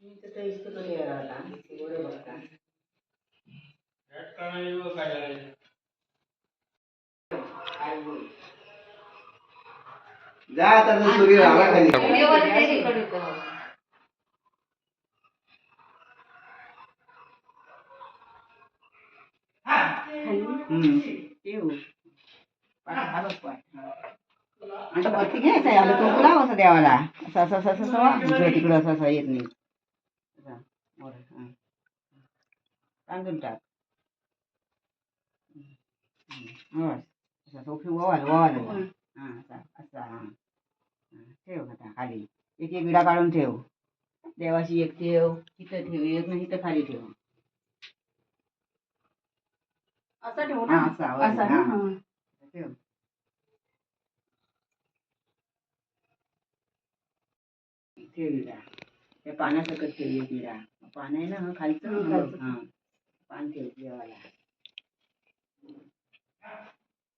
तर ते इष्ट कधी राहता बरोबर बघता जा आता तर सूर्य राहा खाली आता वरती घ्यायचं आहे आलं तो लाव असं देवाला असं असं असं असं इकडं तिकडं असं असं येत नाही तांदूळ टाक ठेव आता खाली एक एक विडा काढून ठेव देवाशी एक ठेव इथं ठेव एक नाही इथं खाली ठेव असं ठेवू ना असं ठेव ठेव विडा त्या पानासकट ठेव एक विडा पान आहे ना खालचं हा पान ठेव देवाला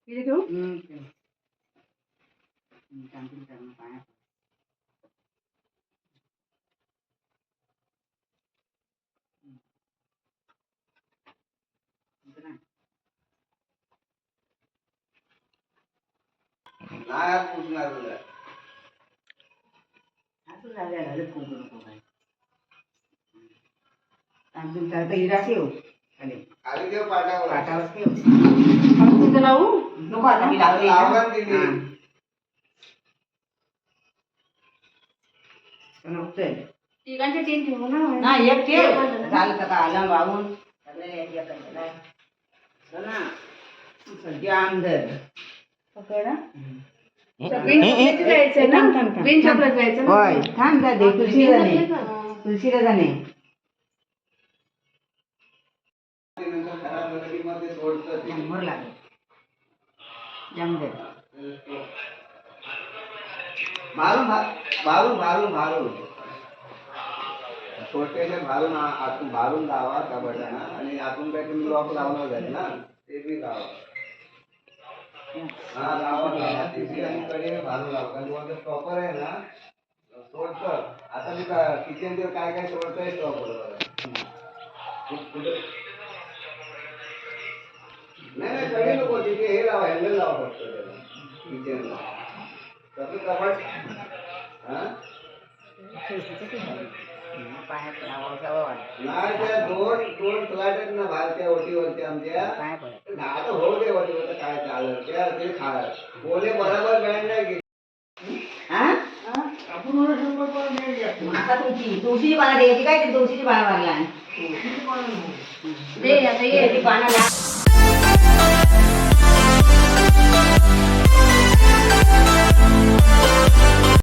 इथे ठेवू तांदूळ टाक पाण्यात नाही पुसणार तुला असं झालं कुंकू नको काय तांदूळ टाक हिरा ठेव खाली खाली ठेव पाटावर पाटावर ठेव तिथं लावू नको आता मी लावते लावा तिने. तिघांचे तीन ठेवू ना नाही एक ठेव झालं का आलं वाहून सध्या आमदर पकडा जायचं ना बिन चॉकलेट जायचं ना होय थांब जा दे तुळशीला जाणे नंतर खराब झालं की मग ते सोडतं ते. शंभर लागेल जमदर मारून भारून भारून भारून छोटेसे भारून आतून भारून लावा कबड्यांना आणि आतून काय तुम्ही लॉक लावणार जाईल ना ते बी लावा हा लावा ते बी आणि कडे भारून लावा कारण तुम्हाला प्रॉपर आहे ना सोडतं आता मी किचन काय काय सोडतंय प्रॉपर नाही कडे नको तिथे हे लावा हँडल लावा फक्त त्याला किचनला तसं कपाट नाही त्या दोन फ्लॅट आहेत ना भारतीय ओटीवरती आमच्या आता होऊ दे ओटीवर काय चाललं त्या ते खा बोले बरोबर बँड नाही घेत आता तुळशीची पानं द्यायची काय ते तुळशीची पानं मारला दे आता ये पानं